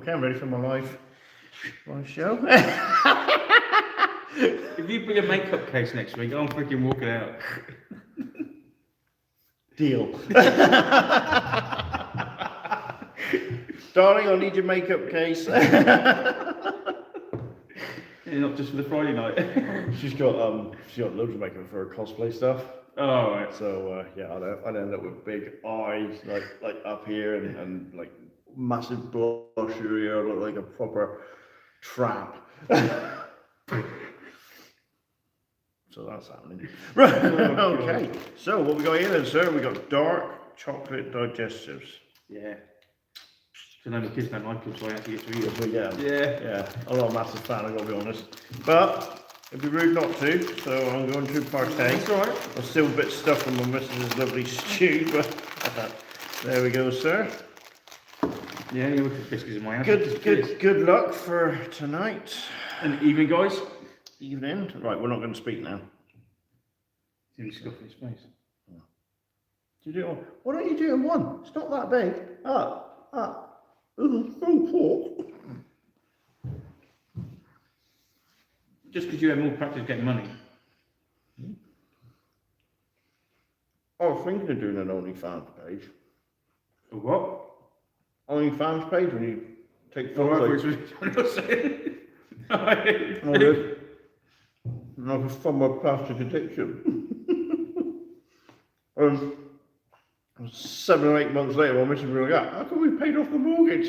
Okay, I'm ready for my live show. If you bring a makeup case next week, I'm freaking walking out. Deal. Darling, I need your makeup case. Yeah, not just for the Friday night. She's got loads of makeup for her cosplay stuff. Oh, right. So yeah, I'd end up with big eyes like up here and like massive blush area, look like a proper tramp. So that's happening. Right. Okay. So what we got here then, sir? We got dark chocolate digestives. Yeah. So no, my kids don't like them, so I have to get to eat them. But yeah. Yeah. I'm not a massive fan, I've got to be honest. But it'd be rude not to, so I'm going to partake. That's alright. I'm still a bit stuck on my missus' lovely stew, but there we go, sir. Yeah, we put biscuits in my hand. Good luck for tonight. And evening, guys. Evening. Right, we're not going to speak now. He's stuffing his face. Do you do it all? Why don't you do it in one? It's not that big. Just because you have more practice getting money. I was thinking of doing an OnlyFans page. A what? OnlyFans page when you take Oh, photos. what you're saying. And I was from my plastic addiction. 7 or 8 months later, my missus was like, how come we paid off the mortgage?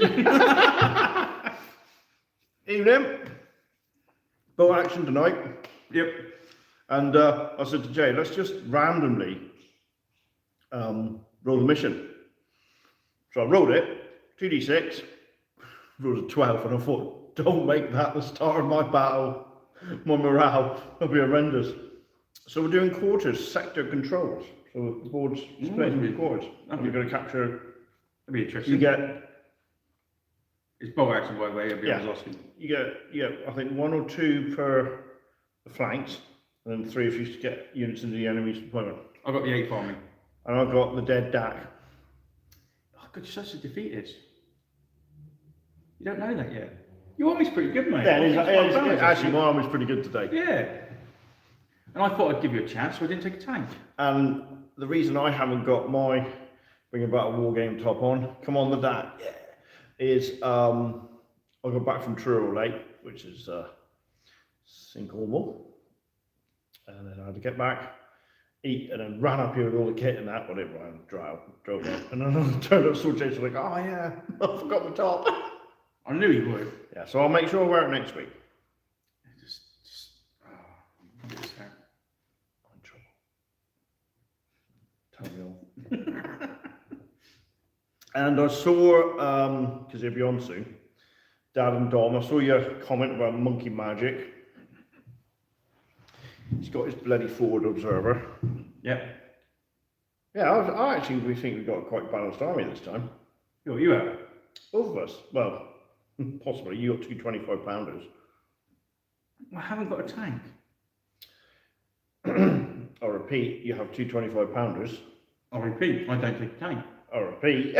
Evening. Boat action tonight. Yep. And I said to Jay, let's just randomly roll the mission. So I rolled it, 2d6, rolled a 12, and I thought, don't make that the start of my battle. My morale will be horrendous. So we're doing quarters, sector controls. So the board's split into quarters. And you're going to capture. That'd be interesting. You get. It's bow action, by the way. Everyone's asking. You get, I think 1 or 2 per the flanks, and then 3 if you get units into the enemy's deployment. I've got the 8 farming. And I've got the dead DAC. Oh, God, you're such a defeated. You don't know that yet. Your army's pretty good, mate. Yeah, actually, my army's pretty good today. Yeah. And I thought I'd give you a chance, so I didn't take a tank. And the reason I haven't got my bringing back a war game top on, come on the DAC, is I got back from Truro Lake, which is in Cornwall, and then I had to get back, eat, and then ran up here with all the kit and that, whatever, and drove up, and then I turned up so Jason like, oh yeah, I forgot my top. I knew you would. Yeah, so I'll make sure I wear it next week. I'm in trouble. Tell me all. And I saw, because he'll be on soon, Dad and Dom, I saw your comment about monkey magic. He's got his bloody forward observer. Yep. Yeah, I actually think we've got a quite balanced army this time. You have. Both of us. Well, possibly. You got 2 25-pounders. I haven't got a tank. I repeat, you have 2 25-pounders. I repeat, I don't take a tank. I repeat,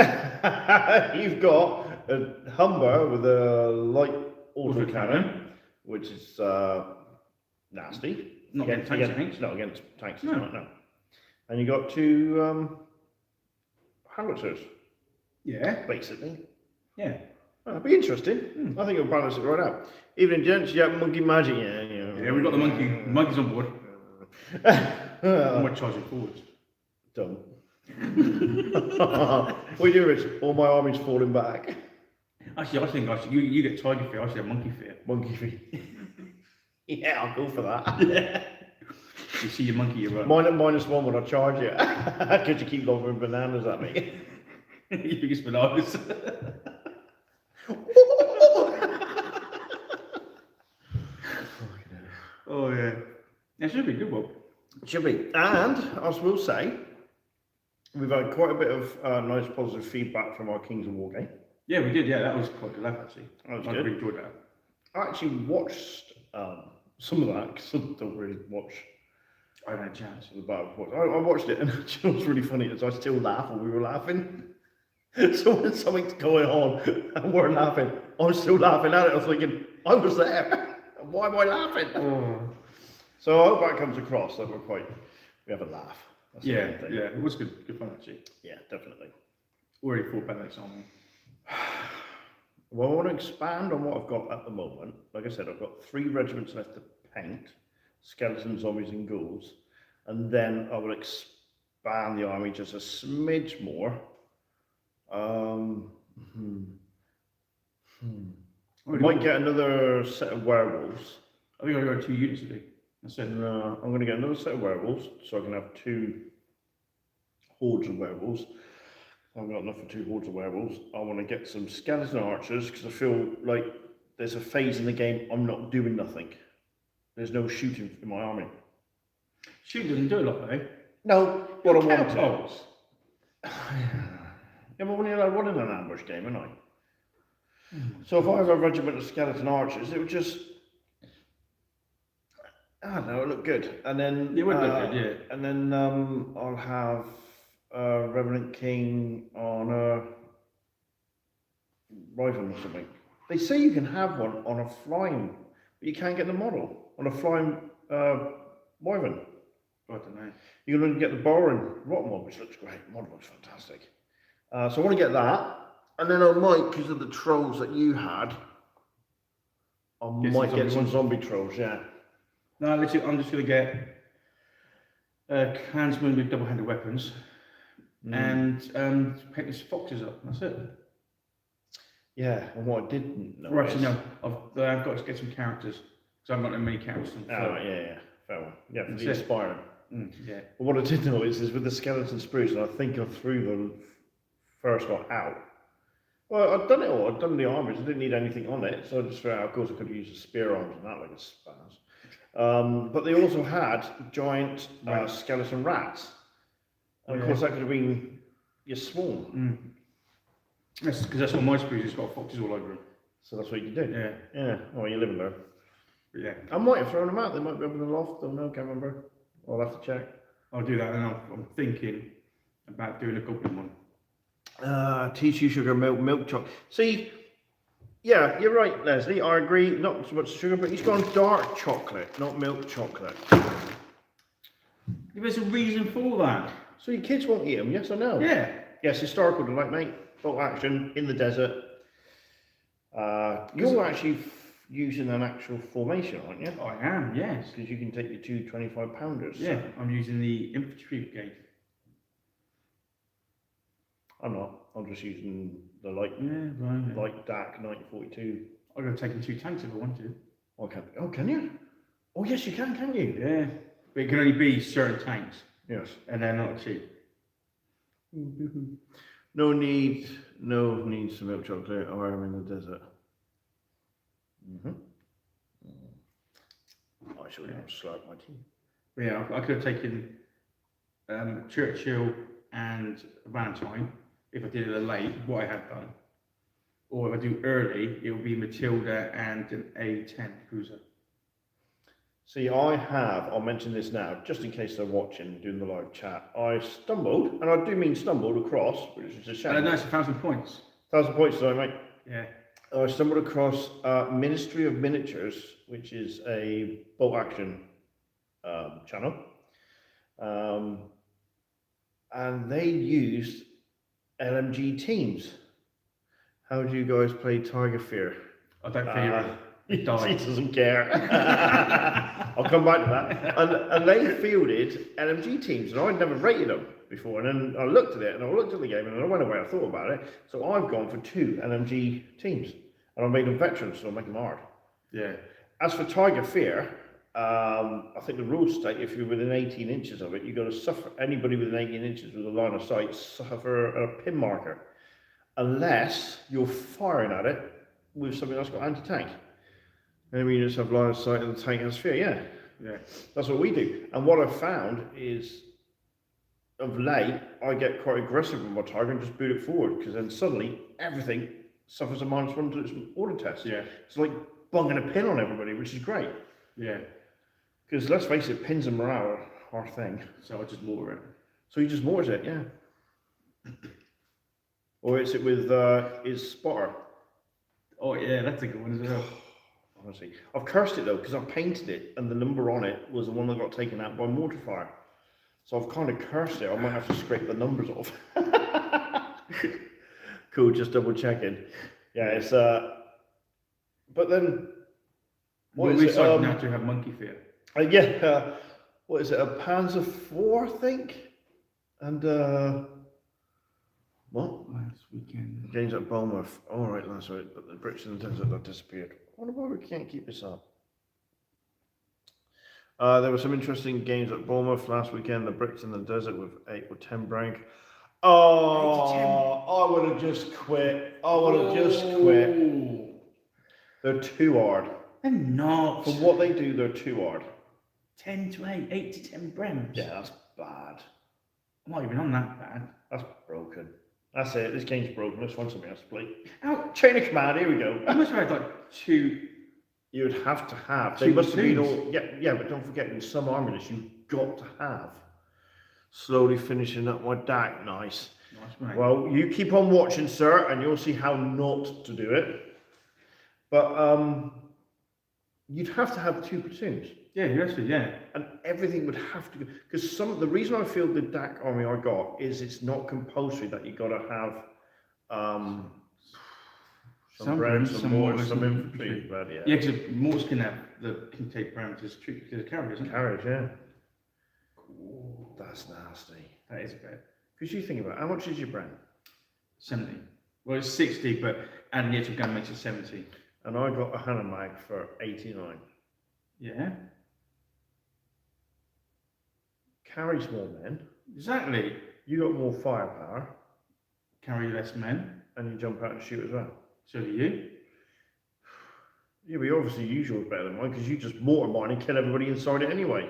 you've got a Humber with a light autocannon, which is nasty. Not against tanks, I think. Not against tanks, No. no. And you got 2 howitzers. Yeah. Basically. Yeah. That'd be interesting. I think it'll balance it right out. Evening, gents. Yeah, monkey magic. Yeah, we've got the monkey. The monkey's on board. I might charge it forwards. Done. What are you doing, Rich? All my army's falling back. Actually, I think you get tiger fear. I should have monkey fear. Monkey feet. Yeah, I'll go for that. Yeah. You see your monkey, you're right. Mine at -1 when I charge you. Because you keep lobbing bananas at me. Your biggest bananas. Oh yeah. That should be a good one. Should be. And I will say, we've had quite a bit of nice positive feedback from our Kings of War game. Yeah, we did. Yeah, that was quite good, actually. That was I good. really enjoyed that. I actually watched some of that because I don't really watch I had a chance. the Battle Reports. I watched it, and it was really funny is I still laugh when we were laughing. So when something's going on and we're laughing, I'm still laughing at it. I was thinking, I was there. Why am I laughing? Oh. So I hope that comes across that we have a laugh. That's the Yeah, main thing. yeah, it was good fun actually. Yeah, definitely. Already thought about next on. Well, I want to expand on what I've got at the moment. Like I said, I've got 3 regiments left to paint, skeletons, zombies and ghouls. And then I will expand the army just a smidge more. I might get another set of werewolves. I think I got 2 units today. That's it. No, I'm going to get another set of werewolves, so I can have 2 hordes of werewolves. I haven't got enough for 2 hordes of werewolves. I want to get some skeleton archers because I feel like there's a phase in the game I'm not doing nothing. There's no shooting in my army. Shooting doesn't do a lot, though. No, what I want to. Cows. Yeah, but when you're allowed one in an ambush game, aren't I? So if I have a regiment of skeleton archers, it would just, I don't know, it look good. And then It would look good, yeah. And then I'll have Revenant King on a Wyvern or something. They say you can have one on a flying, but you can't get the model on a flying Wyvern. I don't know. You can only get the boring rotten one, which looks great. The model looks fantastic. So I want to get that. And then I might, because of the trolls that you had, I might get some zombie trolls, yeah. No, literally, I'm just going to get clansmen with double-handed weapons and paint these foxes up. That's it. Yeah, and what I didn't know. Or actually, no, I've got to get some characters because I haven't got that many characters. Yeah, fair one. Yeah, for That's the it. inspiring. Yeah. But what I did notice is with the skeleton spruce, and I think I threw the first lot out. Well, I'd done it all. I'd done the armors. I didn't need anything on it, so I just threw it out. Of course, I could have used the spear arms and that like a spaz. But they also had giant skeleton rats. And of course, that could have been your swarm. That's because that's what my spruce has got foxes all over them. So that's what you did. Yeah. Yeah. Oh, you're living there. But yeah. I might have thrown them out. They might be up in the loft. Don't know. Can't remember. I'll have to check. I'll do that, and I'm thinking about doing a goblin one. Tea, sugar, milk chocolate. See, yeah, you're right, Leslie. I agree. Not so much sugar, but he's gone dark chocolate, not milk chocolate. There's a reason for that. So your kids won't eat them, yes or no? Yeah. Yes, historical delight, mate. Bolt action in the desert. You're actually using an actual formation, aren't you? I am, yes. Because you can take your 2 25-pounders. Yeah, I'm using the infantry brigade. I'm not. I'm just using the light DAC 1942. I could have taken 2 tanks if I wanted to. Oh, can you? Oh, yes, you can you? Yeah. But it can only be certain tanks. Yes. And they're not cheap. No need for milk chocolate or I'm in the desert. I should have slurped my tea. But yeah, I could have taken Churchill and Valentine if I did it late, what I had done. Or if I do early, it will be Matilda and an A10 cruiser. See, I'll mention this now, just in case they're watching, doing the live chat. I stumbled, and I do mean stumbled across, which is a shame. And that's 1,000 points. 1,000 points today, mate. Yeah. I stumbled across Ministry of Miniatures, which is a bolt action channel. And they used LMG teams. How do you guys play Tiger Fear? I don't feel He doesn't care. I'll come back to that. And they fielded LMG teams, and I'd never rated them before. And then I looked at it, and I looked at the game, and I went away. I thought about it. So I've gone for 2 LMG teams, and I made them veterans, so I make them hard. Yeah. As for Tiger Fear, I think the rules state if you're within 18 inches of it, you've got to suffer. Anybody within 18 inches with a line of sight suffer a pin marker, unless you're firing at it with something that's got anti-tank. Maybe you just have line of sight and the tank has fear, yeah. That's what we do. And what I've found is, of late, I get quite aggressive with my Tiger and just boot it forward, because then suddenly everything suffers a -1 to its order test. Yeah. It's like bunging a pin on everybody, which is great. Yeah. Because let's face it, pins and morale are our thing. So I just mortar it. So you just mortar it, yeah. Or is it with his spotter? Oh yeah, that's a good one as well. Honestly, I've cursed it though because I've painted it and the number on it was the one that got taken out by mortar fire. So I've kind of cursed it. I might have to scrape the numbers off. Cool, just double checking. Yeah, it's but then what We're is it? starting now to have monkey fear. Yeah, what is it? A Panzer IV, I think, and what? Last weekend. Games at Bournemouth. All right, that's right. But the Brits in the desert that disappeared. I wonder why we can't keep this up. There were some interesting games at Bournemouth last weekend. The Brits in the desert with 8 or 10 blank. Oh, I would have just quit. I would have just quit. They're too hard. They're not. For what they do, they're too hard. 10 to 8, 8 to 10 brems. Yeah, that's bad. I'm not even on that bad. That's broken. That's it. This game's broken. Let's find something else to play. How, Chain of Command. Here we go. I must have had like 2. You would have to have. They Two must have been platoons. all. Yeah, but don't forget, in some army lists, you've got to have. Slowly finishing up my DAC. Nice. Nice, mate. Well, you keep on watching, sir, and you'll see how not to do it. But you'd have to have 2 platoons, yeah, you actually, yeah. and everything would have to go. Because the reason I feel the DAC army I got is it's not compulsory that you got to have some brands, some mortars, some infantry. But yeah, Yeah, because mortars can take parameters to the carrier, isn't it? carriage, yeah. That's nasty. That is a bit. Because you think about it, how much is your brand? 70. Well, it's 60, but adding the actual gun makes it 70. And I got a Hanomag for 89. Yeah, Carries more men. exactly. You got more firepower, Carry less men. and you jump out and shoot as well. So do you. Yeah, but obviously yours better than mine because you just mortar mine and kill everybody inside it anyway.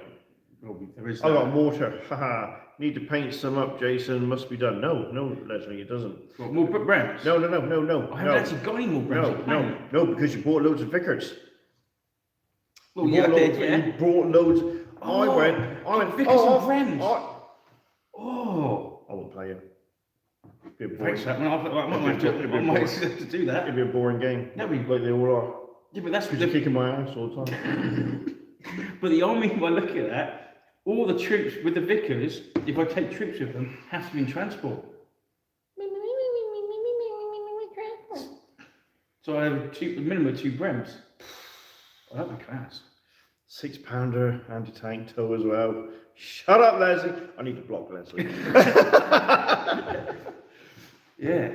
Well, there is I that. got a mortar. Haha. Need to paint some up, Jason. Must be done. No, Leslie, it doesn't. What, more brands? No. I haven't actually got any more brands. No, because you bought loads of Vickers. Well, You yeah, I bought did, loads- yeah. You brought loads. Oh, I went. Vickers and oh, friends. I Oh. won't play it. It'd be a Thanks boring, for that. I might have to do that. it'd be a boring game. No, we- like they all are. Yeah, but that's Because you're kicking my ass all the time. But the army, if I look at that, all the troops with the Vickers, if I take troops with them, have to be in transport. So I have a minimum of 2 brems. Oh, that'd be class. 6-pounder, anti-tank tow as well. Shut up, Leslie. I need to block Leslie. Yeah.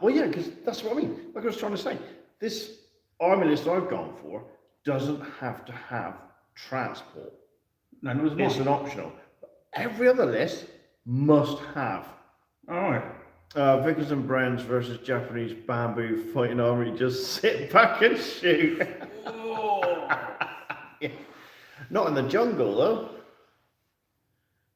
Well, yeah, because that's what I mean. Like I was trying to say, this army list I've gone for doesn't have to have transport. No, no, it's It's not. an optional. Every other list must have. Alright. Vickers and Brands versus Japanese bamboo fighting army. Just sit back and shoot. Oh. Yeah. Not in the jungle, though.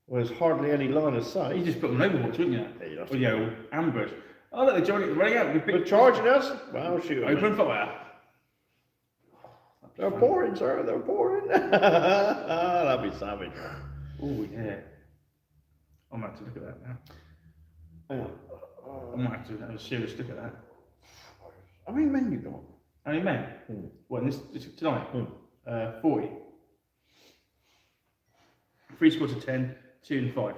Well, there's hardly any line of You sight. just put them on overwatch, wouldn't you? Yeah, you'd have Or to. yeah, ambush. Oh, look, they're running out. They're charging us? Well, shoot. Open fire. They're boring, sir. They're boring. That'd be savage. Oh, yeah. I might have to look at that now. Yeah. I might have to have a serious look at that. How many men you got? How many men? What, this tonight? 40. 3 squads of 10, 2 and 5.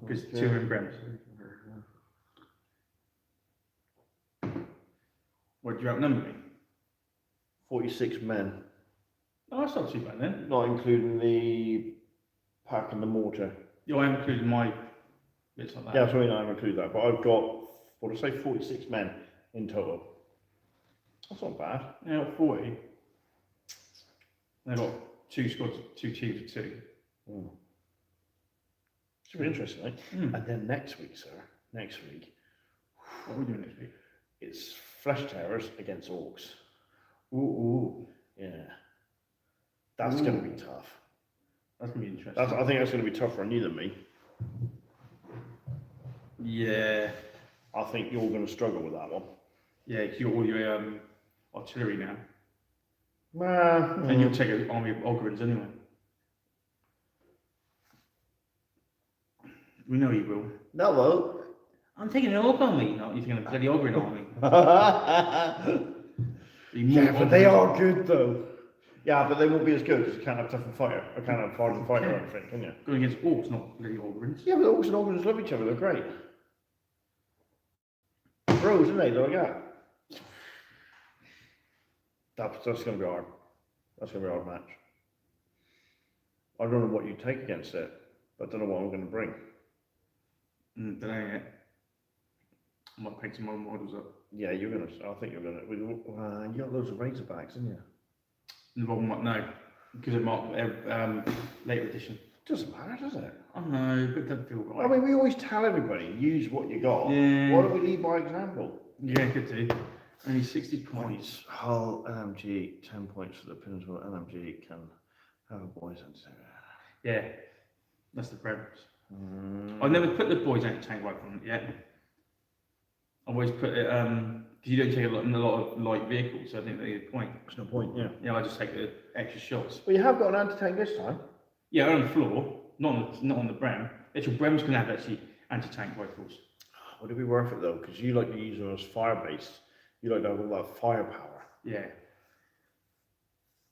Because 2 are in Brems. What, do you outnumber me? 46 men, Oh, that's not too bad then. not including the pack and the mortar. Yeah, I haven't included my bits like that. Yeah, sorry, I haven't included that, but I've got, what did I say, 46 men in total. That's not bad. Yeah, 40. They've got 2 squads, 2 teams of 2. Should be interesting, eh? Mm. And then next week, sir, next week, What are we doing next week? it's Flesh Terrors against Orcs. Ooh. Yeah. That's going to be tough. That's going to be interesting. I think that's going to be tougher on you than me. Yeah. I think you're going to struggle with that one. Yeah, 'cause you're all your artillery now. Nah. And you'll take an army of Ogrins anyway. We know you will. No, well. I'm taking an orc army. No, you're taking a bloody Ogren army. Yeah, but they are good though. Yeah, but they won't be as good because you can't have tougher fighter. I can't have hardened fighter or anything, can you? Going against orcs, not bloody Ogrens. Yeah, but the orcs and Ogrens love each other. They're great. Bros, isn't they? They're like that. That's going to be hard. That's going to be a hard match. I don't know what you take against it, but I don't know what I'm going to bring. Don't know yet. I might pick some more models up. Yeah, you're going to. I think you're going to. You got loads of Razorbacks, didn't you? No, because of Mark later edition. Doesn't matter, does it? I know, but it doesn't feel right. I mean, we always tell everybody use what you got. Yeah. Why don't we lead by example? Yeah, good too. Only 60 points. Points. Hull LMG 10 points for the Peninsula LMG can have a boys and Yeah, that's the preference. I've never put the boys anti-tank rifle on it yet. I've always put it because you don't take in a lot of light vehicles, so I think they need a point. There's no point, yeah. Yeah, I just take the extra shots. Well, you have got an anti-tank this time. Yeah, on the floor, not on the Brem. Actual Brems can have actually anti-tank rifles. Would it be worth it though? Because you like to use them as fire-based. You like to have all that firepower. Yeah.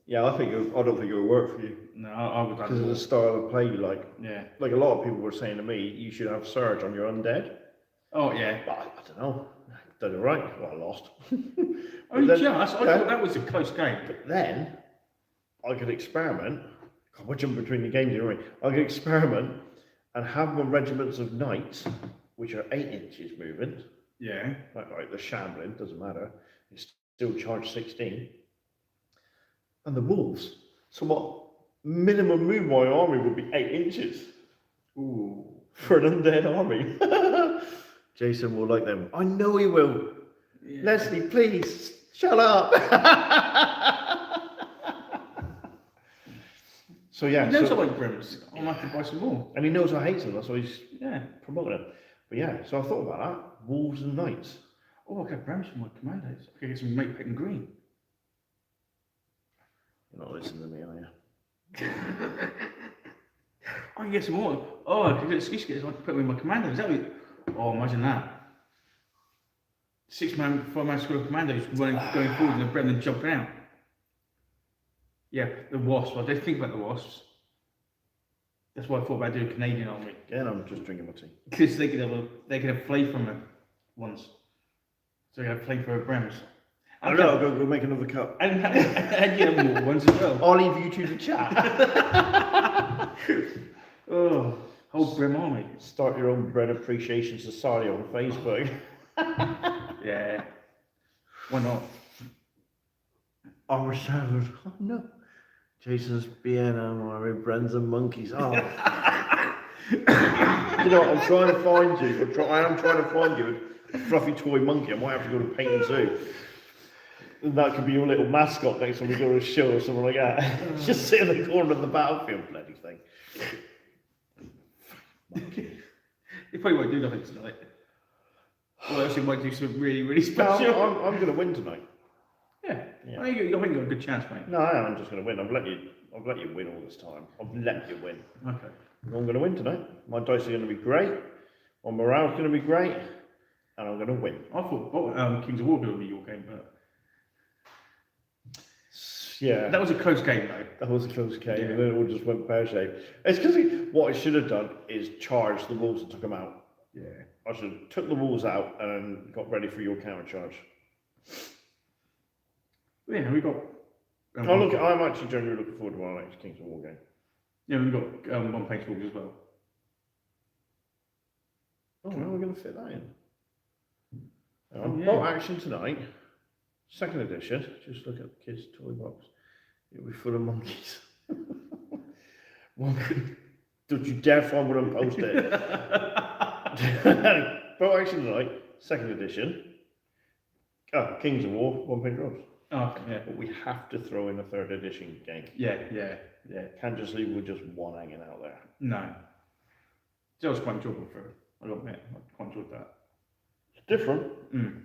Yeah, I don't think it would work for you. No, I would Because of the style of play you like. Yeah. Like a lot of people were saying to me, you should have Surge on your undead. Oh yeah. But I don't know. Did it right. Well, I lost. Only then, just. I thought that was a close game. But then I could experiment. God, we're jumping between the games here, right? I could experiment and have my regiments of knights, which are 8 inches movement. Yeah. Like the shambling, doesn't matter. It's still charge 16. And the wolves. So what minimum move my army would be 8 inches. Ooh. For an undead army. Jason will like them. I know he will. Yeah. Leslie, please, shut up. So yeah. He knows so, I like Brems. I might have to buy some more. and he knows I hate them, that's why he's Yeah. promoting them. But yeah, so I thought about that. Wolves and knights. Oh, I got Brems for my commandos. I could get some Mate Pet and Green. You're not listening to me, are you? I can get some more. Oh, I could get excuse to get so I can put them in my commandos. Is that what oh, imagine that. 6-man, 5-man squad of commandos going forward and the Brem and jumping out. Yeah, the Wasps. I did think about the Wasps. That's why I thought about doing a Canadian army. Again, I'm just drinking my tea. Because they could have flamethrower ones. So they could have flamethrower Brems. I don't know, I'll go make another cup. And you have more ones as well. I'll leave you two to chat. Oh, whole Brem army. Start your own bread appreciation society on Facebook. Yeah. Why not? Our servers. Oh no. Jason's Vienna, my Brens and monkeys. Oh. You know what? I'm trying to find you. I am trying to find you a fluffy toy monkey. I might have to go to Painting Zoo. And that could be your little mascot next time we go to a show or something like that. Just sit in the corner of the battlefield, bloody thing. He probably won't do nothing tonight. Or else he might do something really, really No, special. I'm going to win tonight. Yeah. Yeah. I think you've got a good chance, mate. No, I am just going to win. I've let you win all this time. I've let you win. Okay. I'm going to win tonight. My dice are going to be great. My morale's going to be great. And I'm going to win. I thought Kings of War would be your game, but Yeah. that was a close game, though. That was a close game, Yeah. and then it all just went pear-shaped. It's because what I should have done is charged the wolves and took them out. Yeah. I should have took the wolves out and got ready for your counter charge. Yeah, we got. I'm actually generally looking forward to our next Kings of War game. Yeah, we've got one page wolves as well. Oh, how are we going to fit that in? Oh, yeah. Bolt action tonight, second edition. Just look at the kids' toy box. It'll be full of monkeys. Don't you dare find one and post it. Bolt action tonight, second edition. Oh, Kings of War, 1 page drops. Oh, yeah. But we have to throw in a third edition game. Yeah. Can't just leave with just one hanging out there. No. So I was quite enjoyable for a lot, yeah. I quite enjoyed that. It's different. Mm.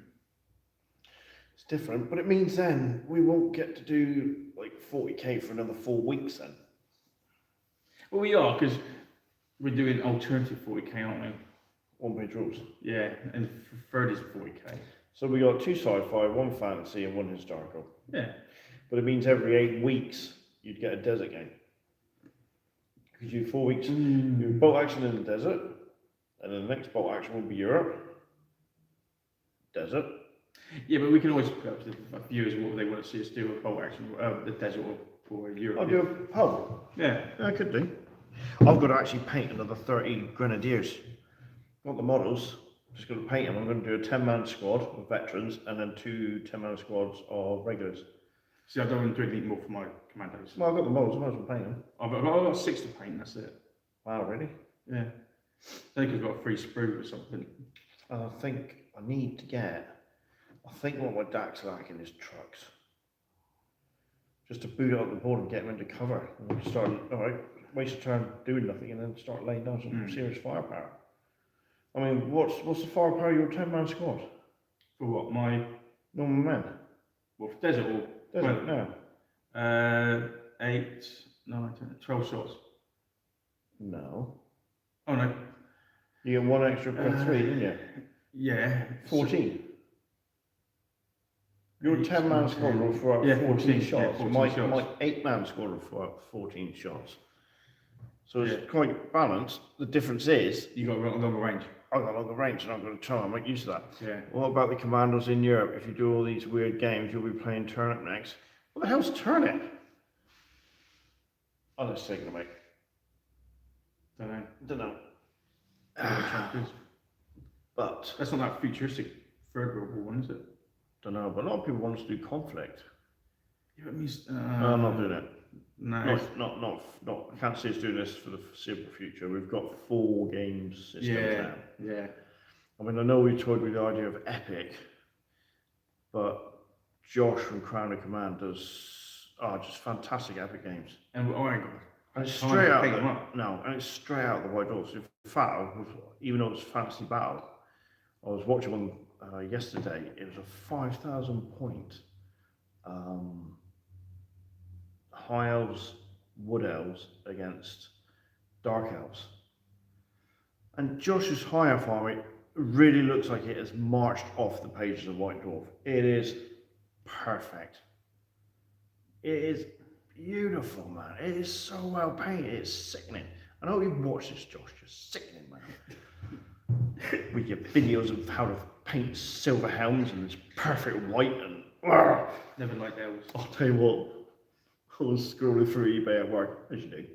It's different, but it means then we won't get to do like 40k for another 4 weeks then. Well, we are, because we're doing alternative 40k, aren't we? one-page rules. Yeah, and third is 40k. So we got 2 sci-fi, 1 fantasy, and 1 historical. Yeah. But it means every 8 weeks you'd get a desert game. Because you do 4 weeks, you do boat action in the desert, and then the next boat action will be Europe, desert. Yeah, but we can always go up to the viewers what they want to see us do a boat action, the desert or Europe. I'll do a pub. Yeah. I could do. I've got to actually paint another 30 grenadiers. Not the models, just got to paint them. I'm going to do a 10-man squad of veterans and then 2 10-man squads of regulars. See, I don't want to do anything more for my commandos. Well, I've got the models, I might as well paint them. I've got 6 to paint, that's it. Wow, really? Yeah. I think I've got a free sprue or something. I think I need to get, I think what my DAC's lacking is trucks. Just to boot up the board and get them into cover. And we start, alright, waste of time doing nothing and then start laying down some serious firepower. I mean, what's the firepower of your 10-man squad? For what? My, Normal men? well, for desert or? Desert, no. 8, 9, 10, 12 shots. No. Oh no. You get 1 extra per 3, didn't you? Yeah. 14. Your 10-man squad will throw out 14 shots. Yeah, 14 my shots. my 8-man squad will throw out 14 shots. So it's Yeah. quite balanced. The difference is, You got a longer range. I've got longer range and I'm going to try and make use of that. Yeah. What about the commandos in Europe? If you do all these weird games, you'll be playing Turnip next. What the hell's Turnip? Oh, that's taking a make. Don't know. Don't know. Champions. But, That's not that futuristic Third World War one, is it? don't know. But a lot of people want us to do conflict. Yeah, it means. I'm not doing it. No. Not. I can't see us doing this for the foreseeable future. We've got 4 game systems Yeah. now. Yeah. I mean, I know we toyed with the idea of Epic, but Josh from Crown of Command does just fantastic Epic games. And oh my god. And it's Time straight to out pick the, them up. no, and it's straight out the white doors. In fact, even though it's fantasy battle, I was watching one yesterday. It was a 5,000 point high elves, wood elves against dark elves. And Josh's high elf army really looks like it has marched off the pages of White Dwarf. It is perfect. It is beautiful, man. It is so well painted. It's sickening. I know you watch this, Josh. You're sickening, man. With your videos of how to paint silver helms and it's perfect white and. Never liked elves. I'll tell you what. I was scrolling through eBay at work, as you do,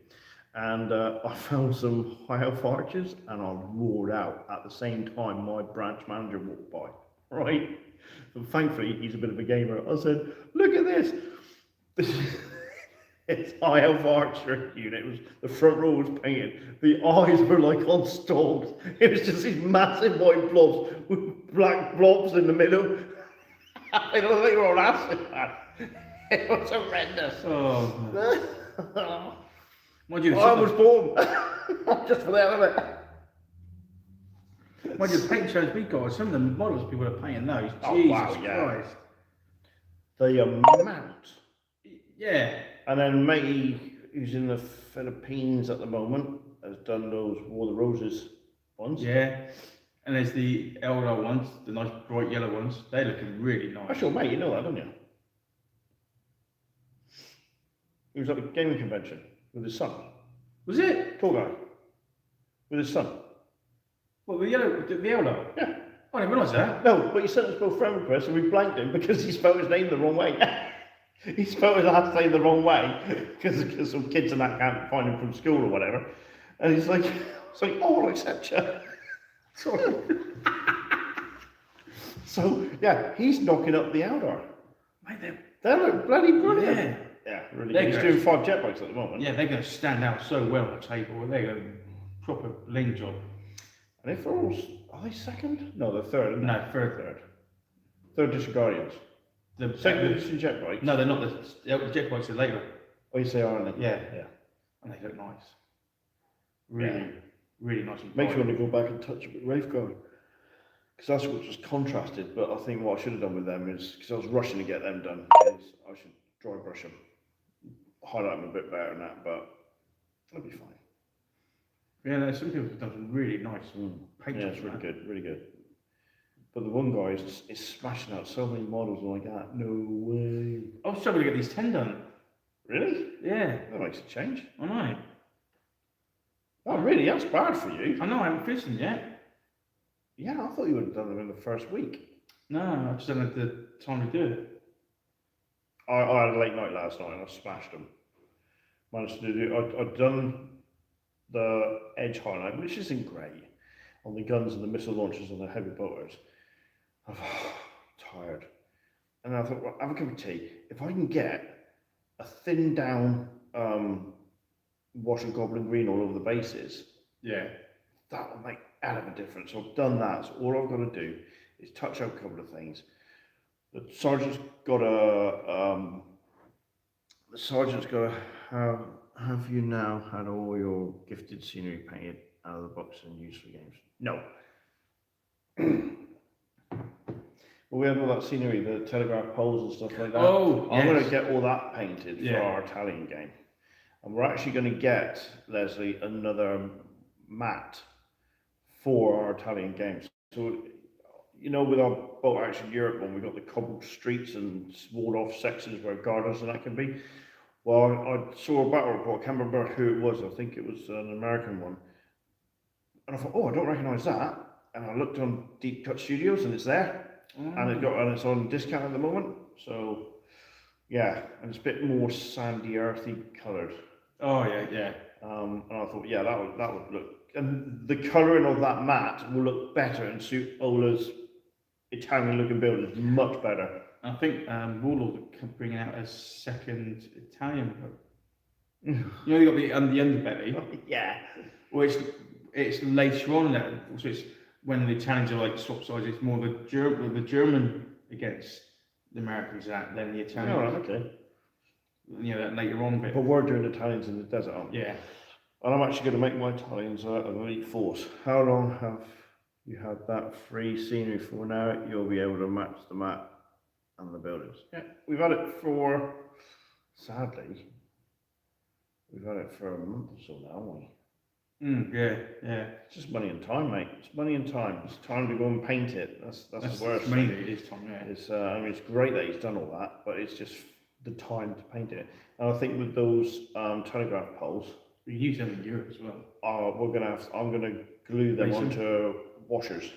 and I found some high elf archers, and I roared out at the same time my branch manager walked by. Right, and thankfully he's a bit of a gamer. I said, "Look at this! It's high elf archer unit. It was the front row was painted. The eyes were like on stalks. It was just these massive white blobs with black blobs in the middle. I don't think they were on acid, man. It was horrendous." Oh. Mind you, I was born just for that, wasn't it? mind you, the paint shows we got, some of the models people are painting those. Oh, Jesus wow, yeah. Christ. The amount. Yeah. And then Maggie, who's in the Philippines at the moment, has done those War of the Roses ones. Yeah. And there's the Eldar ones, the nice bright yellow ones. They're looking really nice. That's your mate, you know that, don't you? He was at the gaming convention with his son. Was it? Tall guy. With his son. What, the Eldar? Yeah. I didn't realise that. No, but he sent us both friend requests and we blanked him because he spelled his name the wrong way. He spelled his last name the wrong way because some kids and that can't find him from school or whatever. And he's like, oh, I'll accept you. So, yeah, he's knocking up the Eldar. Mate, They look bloody brilliant. yeah. Yeah, really They're good. He's great. doing 5 jet bikes at the moment. Yeah, they're going to stand out so well on the table. They're going to proper lean job. And if they're all, are they second? No, they're third. Isn't No, third. Third. Third edition Guardians. The Second edition jet bikes. No, they're not. The jet bikes are later. Oh, yes, they are, aren't they? Yeah. Yeah. And they look nice. Really, really nice. And Makes me bright. want to go back and touch it with Wraithguard. Because that's what just contrasted. But I think what I should have done with them is, because I was rushing to get them done, is I should dry brush them. Highlight them a bit better than that, but it'll be fine. Yeah, no, some people have done some really nice paint Yeah, jobs. it's really good, really good. But the one guy is smashing out so many models like that. No way. I was struggling to get these 10 done. Really? Yeah, That makes a change. I know. Oh, really? That's bad for you. I know, I haven't finished them yet. Yeah, I thought you would have done them in the first week. No, I just don't have the time to do it. I had a late night last night and I smashed them. Managed to do. I'd done the edge highlight, which isn't great, on the guns and the missile launchers and the heavy bolters. I'm tired. And I thought, well, have a cup of tea. If I can get a thinned down Washer Goblin green all over the bases, Yeah. that will make a hell of a difference. So I've done that. So all I've got to do is touch up a couple of things. The sergeant's got to have you now had all your gifted scenery painted out of the box and used for games? No. Well, we have all that scenery, the telegraph poles and stuff like that. Oh, I'm going to yes. get all that painted Yeah. for our Italian game. And we're actually going to get, Leslie, another mat for our Italian games. So, you know, with our Boat Action Europe one, we've got the cobbled streets and walled off sections where gardens and that can be. Well, I saw a battle report, I can't remember who it was, I think it was an American one. And I thought, oh, I don't recognise that. And I looked on Deep Cut Studios and it's there. And it's on discount at the moment. So, yeah, and it's a bit more sandy, earthy coloured. Oh, yeah, yeah. And I thought, yeah, that would look, and the colouring of that mat will look better and suit Ola's Italian-looking buildings much better. I think Warlord are bringing out a second Italian boat. You know, they got the underbelly. Yeah. Well, it's later on there. So it's when the Italians are like swap sides. It's more the German against the Americans than the Italian. All right, okay. You know, that later on bit. But we're doing Italians in the desert, aren't we? Yeah. And I'm actually going to make my Italians an elite force. How long have you had that free scenery for now? You'll be able to match the map and the buildings. Yeah, we've had it for, sadly, we've had it for a month or so now, haven't we? Yeah, yeah. It's just money and time, mate. It's money and time. It's time to go and paint it. That's the worst mainly thing. it is Tom, yeah. It's I mean, it's great that he's done all that, but it's just the time to paint it. And I think with those telegraph poles, We use them in Europe as well. I'm gonna glue them Mason? onto washers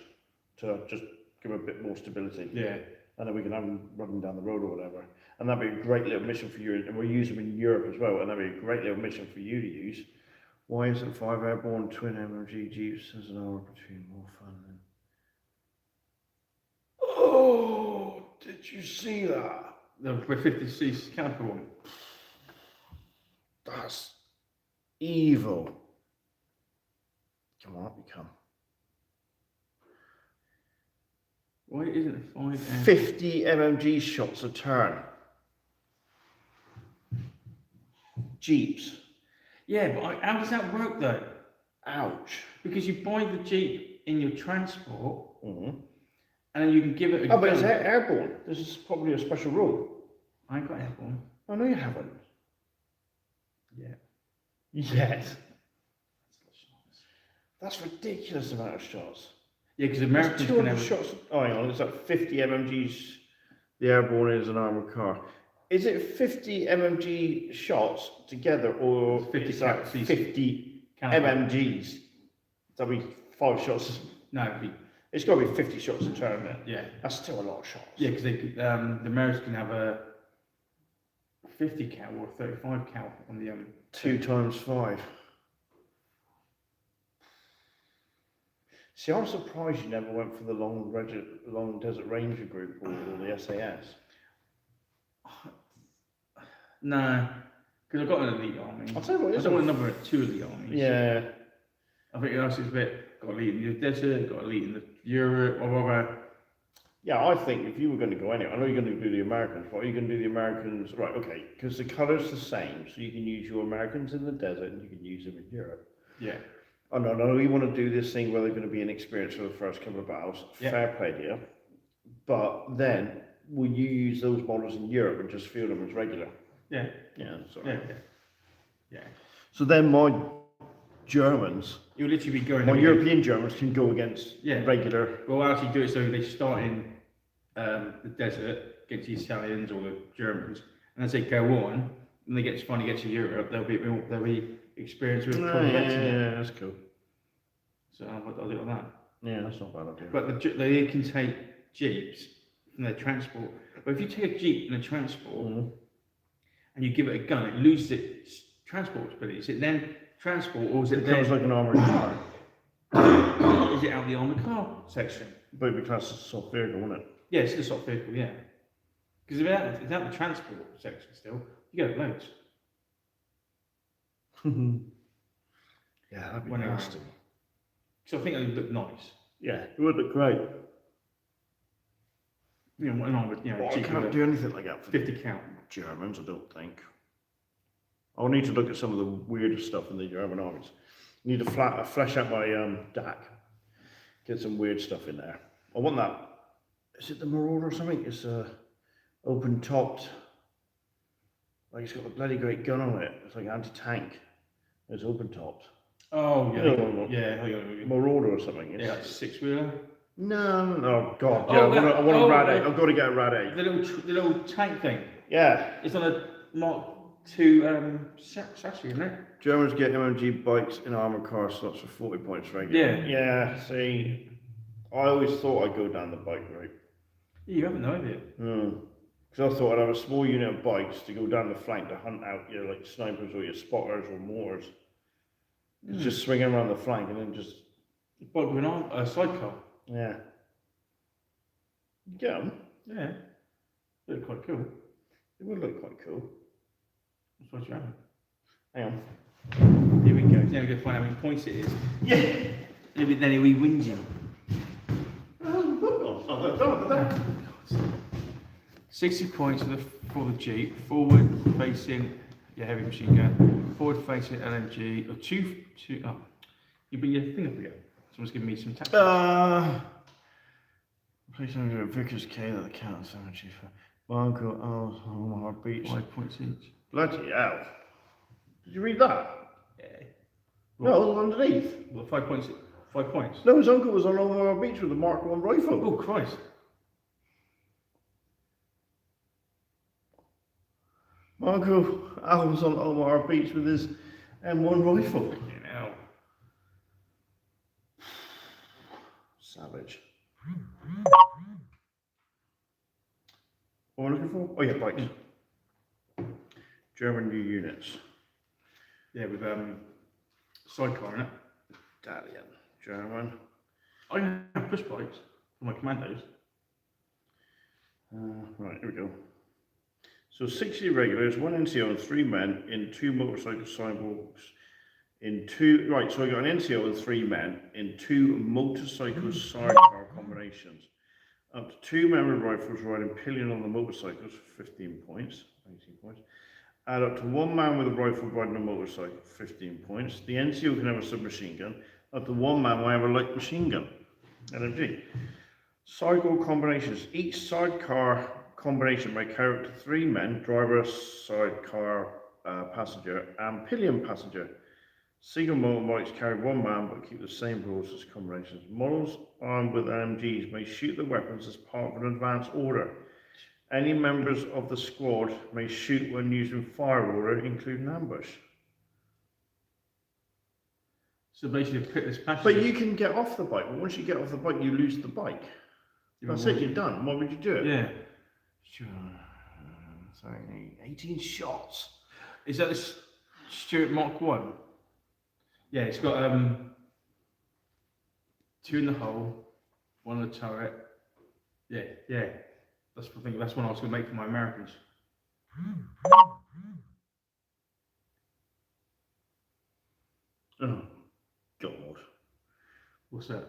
to just give them a bit more stability. Yeah. And then we can have them running down the road or whatever. And that'd be a great little mission for you. And we'll use them in Europe as well. And that'd be a great little mission for you to use. Why isn't 5 airborne twin MMG Jeeps as an hour between more fun than... Oh, did you see that? The 50cc caliper one. That's evil. Come on, up you come. Why isn't it 5 50 mmg shots a turn. Jeeps. Yeah, but how does that work though? Ouch. Because you buy the Jeep in your transport Mm-hmm. and then you can give it a Oh, but it's gun. airborne. This is probably a special rule. I ain't got airborne. Oh, no, you haven't. Yeah. Yes. That's ridiculous amount of shots. Yeah, because That's Americans can 200 have... shots. Oh, hang on. It's like 50 mmgs. The airborne is an armored car. Is it 50 mmg shots together, or 50 is that cc. 50 caliber. mmgs? That'd be 5 shots. No, it'd be, It's got to be 50 shots a turn then. yeah. That's still a lot of shots. Yeah, because the Americans can have a 50 cal or 35 cal on the 2 times 5. See, I'm surprised you never went for the long Desert Ranger group or the SAS. No, because I've got an elite army. I'll tell you what, I it's don't want a number 2 elite armies. Yeah. I think else is a bit, got elite in the desert, got elite in the Europe, whatever. Yeah, I think if you were going to go anywhere, I know you're going to do the Americans, but are you going to do the Americans, right, okay, because the colour's the same, so you can use your Americans in the desert and you can use them in Europe. Yeah. Oh, no, you want to do this thing where they're going to be inexperienced for the first couple of battles. Yeah. Fair play to you. But then, will you use those models in Europe and just field them as regular? Yeah. Yeah, that's all Yeah. right. Yeah. Yeah. So then my Germans, You'll literally be going. my against- European Germans can go against Yeah. regular. Well, I actually do it so they start in the desert against the Italians or the Germans, and as they go on, and they finally get to Europe, they'll be experienced with proper vexing it. Yeah, that's cool. So I'll do it like that. Yeah, that's not a bad idea. But they can take jeeps from their transport. But if you take a jeep and a transport Mhm. and you give it a gun, it loses its transport ability. Is it then transport, or is it It then? becomes like an armoured car. Is it out the armored car section? But it'd be classed as a soft vehicle, wouldn't it? Yeah, it's the sort of vehicle, yeah. Because if it's out the transport section still, you get loads. Yeah, that'd be When they're nasty. So I think it would look nice. Yeah, it would look great. You know, an armored, But I jeep can't with do anything like that for 50 count. Germans, I don't think. I'll need to look at some of the weirder stuff in the German armies. Need to flesh out my DAC. Get some weird stuff in there. I want that. Is it the Marauder or something? It's open topped. Like it's got a bloody great gun on it. It's like anti-tank. It's open topped. Oh, yeah. No. Yeah. Marauder or something. Yeah, like six-wheeler. No, God, yeah, Oh, I want a oh, Rad 8. I've got to get a Rad 8. The little tank thing. Yeah. It's on a Mark II chassis, isn't it? Germans get MMG bikes in armoured car slots for 40 points regular. Yeah. Yeah, see, I always thought I'd go down the bike route. Yeah, you haven't, have you? Because I thought I'd have a small unit of bikes to go down the flank to hunt out your like snipers or your spotters or mortars. Just swing around the flank and then just, Bike with a sidecar. yeah. Get 'em. Yeah. Look quite cool. It would look quite cool. That's what you have. Hang on. Here we go. Now we're going to find out how many points it is. Yeah. Then he'll be whinging. Oh, 60 points for the Jeep. Forward facing, heavy machine gun. Forward facing LMG. Or two. Oh, you bring your thing up again. Someone's giving me some tactics. Place under a Vickers K that the count cemetery for Barnacle, Omaha Beach. 5 points each. Bloody hell. Did you read that? Yeah. No, underneath. Well, 5 points. 5 points. No, his uncle was on Omaha Beach with a Mark 1 rifle. Oh, Christ. My uncle Al was on Omaha Beach with his M1 rifle. You know. Savage. What am I looking for? Oh yeah, bikes. German new units. Yeah, with sidecar in it. Italian. German. I have push bikes for my commandos. Right, here we go. So 60 regulars, 1 NCO and 3 men in 2 motorcycle sidewalks. Right, so I got an NCO and 3 men in 2 motorcycle sidecar combinations. Up to 2 men with rifles riding pillion on the motorcycles for 15 points, 18 points. Add up to 1 man with a rifle riding a motorcycle, 15 points. The NCO can have a submachine gun. Up to 1 man will have a light machine gun, LMG. Sidecar combinations. Each sidecar combination may carry up to 3 men, driver, sidecar passenger, and pillion passenger. Single motorbikes carry 1 man but keep the same rules as combinations. Models armed with LMGs may shoot the weapons as part of an advance order. Any members of the squad may shoot when using fire order, including ambush. So basically, pick this passenger. But you can get off the bike. But once you get off the bike, you lose the bike. That's it. You're done. Why would you do it? Yeah. Sure. Sorry, 18 shots. Is that the Stuart Mark 1? Yeah, it's got 2 in the hull, 1 on the turret. Yeah. That's the thing. That's one I was going to make for my Americans. Oh, God. What's that?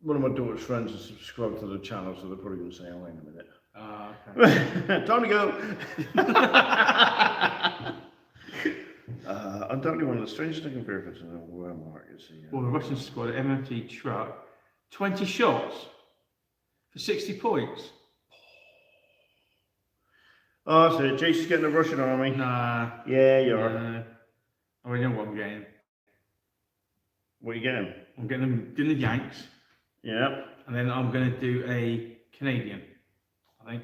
One of my daughter's friends has subscribed to the channel, so they're probably going to say, oh, in a minute. Okay. Time to go. Undoubtedly one of the strangest looking vehicles in the world, Mark. Well, the Russian squad, MMT truck, 20 shots for 60 points. Oh, that's it. Jason's getting the Russian army. Nah. Yeah, you are. I already know what I'm getting. What are you getting? I'm getting the Yanks, Yeah. and then I'm going to do a Canadian, I think.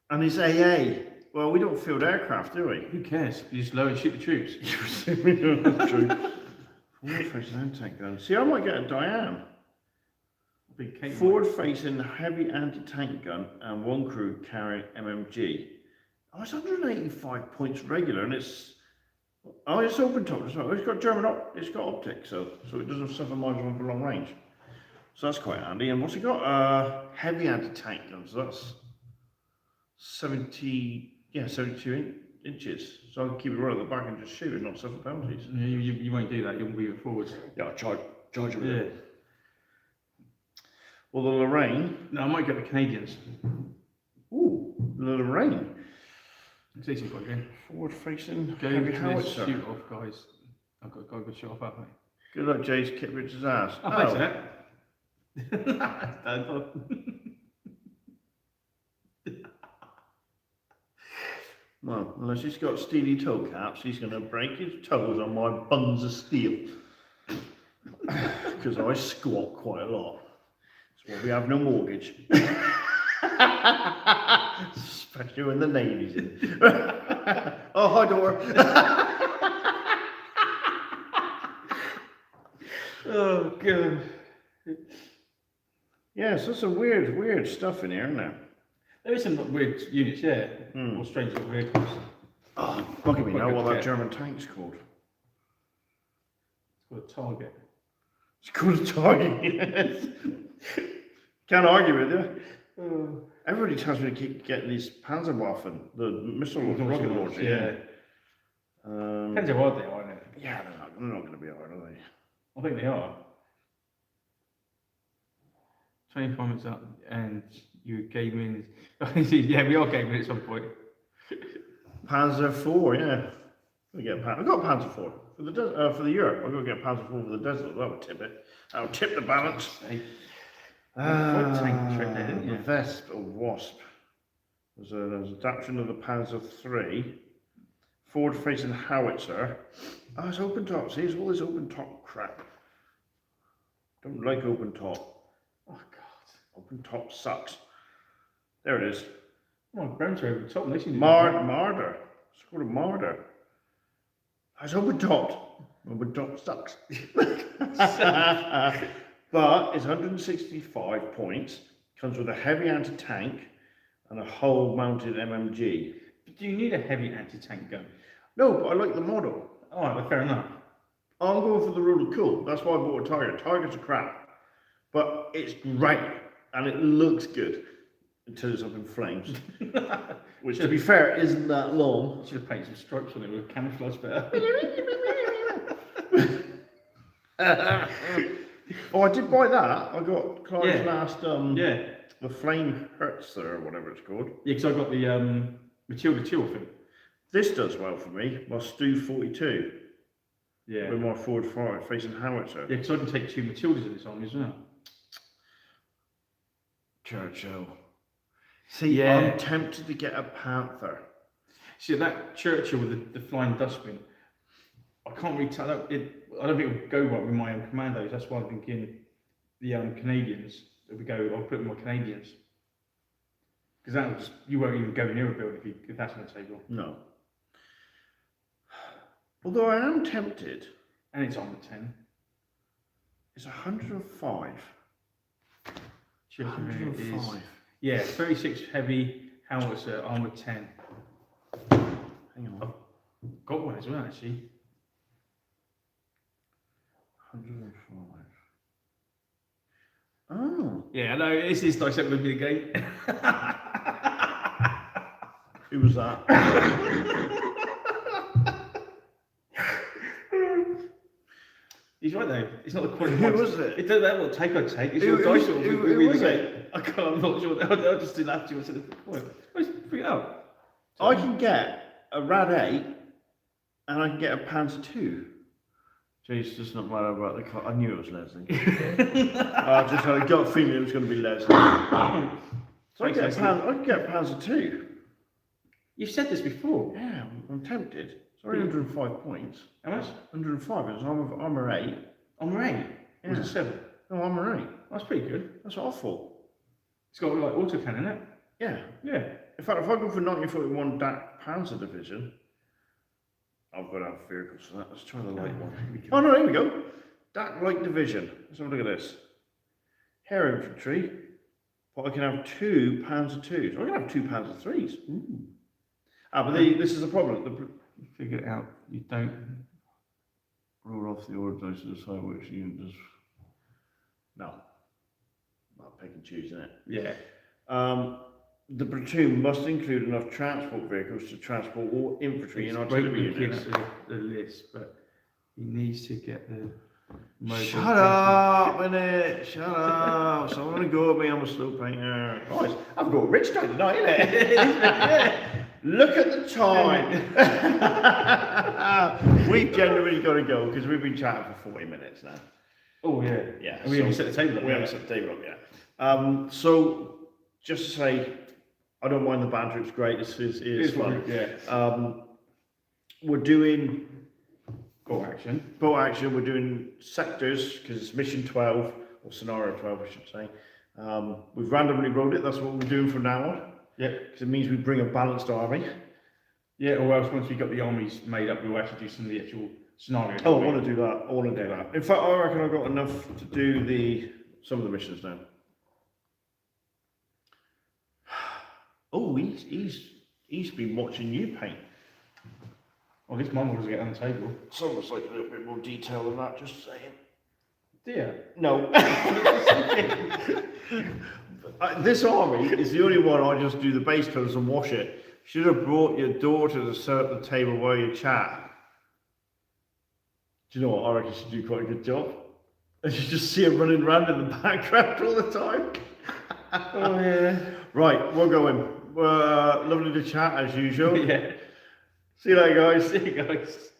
And it's AA. Well, we don't field aircraft, do we? Who cares? You just lower and shoot the troops. That's true. Forward-facing anti-tank gun. See, I might get a Diane. Big cake. Forward-facing heavy anti-tank gun and 1 crew carrying MMG. Oh, it's 185 points regular, and it's open top as well. It's got it's got optics, so it doesn't suffer miles for long range. So that's quite handy. And what's it got? Heavy anti-tank guns. So that's 72 inches. So I can keep it right at the back and just shoot and not suffer penalties. Yeah, you won't do that. You'll move it forwards. Yeah, I'll charge them. Yeah. Well, the Lorraine. No, I might get the Canadians. Ooh, the Lorraine. It's easy quite good. Forward-facing Go heavy to howitzer. shoot off, guys. I've got to go shoot off, haven't I? Good luck, Jay's kick Richard's ass. Oh, thanks for that. Well, unless he's got steely toe caps, he's going to break his toes on my buns of steel. Because I squat quite a lot. That's why we have no mortgage. Especially when the Navy's in. Oh, hi, door. Oh, God. Yes, there's some weird stuff in here, isn't there? There is some weird units, yeah. Or strange little vehicles. Oh, look at me Quite now, good what that kit. German tank's called. It's called a Target. It's called a Target, yes. Can't argue with you. Everybody tells me to keep getting these Panzerwaffen, the missile rocket launcher. Yeah. Depends how hard they are, isn't it? Yeah, they're not going to be hard, are they? I think they are. 25 minutes up, and you gaming. Yeah, we are gaming at some point. Panzer IV, yeah. I've got a Panzer IV for the Europe. I've got to get a Panzer IV for the desert. That would tip it. That would tip the balance. Tank trick there, didn't The you? Vesp or Wasp. There's an adaptation of the Panzer III. Forward-facing howitzer. Oh, it's open top. See, it's all this open top crap. Don't like open top. Oh, God. Open top sucks. There it is. Oh, Brem's over the top. Marder. It's called a Marder. It's open top. Open top sucks. But it's 165 points. Comes with a heavy anti-tank and a hull-mounted MMG. Do you need a heavy anti-tank gun? No, but I like the model. Oh, well, fair enough. I'm going for the rule of cool. That's why I bought a Target. Targets are crap. But it's great. And it looks good. Until it's up in flames. Which, to be fair, isn't that long. Should have painted some stripes on it with camouflage better. Oh, I did buy that. I got Clive's Yeah. last, Yeah. the Flame Hertzer or whatever it's called. Yeah, because I got the Matilda 2 off him. This does well for me. My Stu 42 Yeah. with my forward fire facing howitzer. Yeah, because I can take 2 Matildas in this army as well. Churchill. See, Yeah. I'm tempted to get a Panther. See, that Churchill with the flying dustbin, I can't really tell. I don't think it would go well with my commandos. That's why I'm thinking the Canadians. I'll put in my Canadians. Because that would just, you won't even go near a build if that's on the table. No. Although I am tempted. And it's armor 10. It's 105. Churchill is 105. yeah, 36 heavy howitzer armor 10. Hang on. Got one as well actually. 105. Oh. Yeah, I know. This is dissect with me again. Who was that? He's right though. It's not the quality. Who was it? It doesn't matter what take I take. It's Who- your dice who- roll who- with who me was again. I'm not sure. I'll just do that to you instead of the point. Let's figure it out. I can get a Rad 8 and I can get a Panzer 2. Jeez, just not matter about the car. I knew it was Leslie. I just had a gut feeling it was going to be Leslie. So I Thanks, can Leslie. get a Panzer 2. You've said this before. Yeah, I'm tempted. It's only 105 points. How much? 105. It's armor 8. I'm an 8. It was a 7. No, I'm an 8. That's pretty good. That's awful. It's got like autocan in it. Yeah. Yeah. In fact, if I go for 1941 DAC Panzer Division, I've got to have vehicles for that. Let's try the light one. Oh no, here we go. DAC Light Division. Let's have a look at this. Air infantry, but I can have 2 Panzer IIs. I can have 2 Panzer IIIs. Ooh. Ah, but this is the problem. You figure it out. You don't. Roll off the orders to decide which unit does. No. I'll pick and choose, isn't it? Yeah. The platoon must include enough transport vehicles to transport all infantry and artillery units. The list, but he needs to get the. Shut up, innit? Shut up. Someone gonna go at me, I'm a slow painter. Guys, I've got rich day tonight, innit? Yeah. Look at the time. We've generally got to go because we've been chatting for 40 minutes now. Oh, yeah. Yeah. And we haven't set the table up. We haven't set the table up yet. So, just to say, I don't mind the banter, it's great, it's fun. Yeah. We're doing Boat action. boat action, we're doing sectors because it's mission 12, or scenario 12, I should say. We've randomly rolled it, that's what we're doing from now on. Yeah. Because it means we bring a balanced army. Yeah, or else once we've got the armies made up, we'll actually do some of the actual scenarios. Oh, I want to do that. I want to do that. In fact, I reckon I've got enough to do some of the missions now. Oh, he's been watching you paint. Well, at least my models get on the table. It's almost like a little bit more detail than that, just saying. Dear. No. This army is the only one I just do the base colours and wash it. Should have brought your daughter to sit at the table while you chat. Do you know what? I reckon she do quite a good job. And you just see her running around in the background all the time. Oh, yeah. Right, we're going. Lovely to chat as usual. Yeah. See you later, guys. See you guys.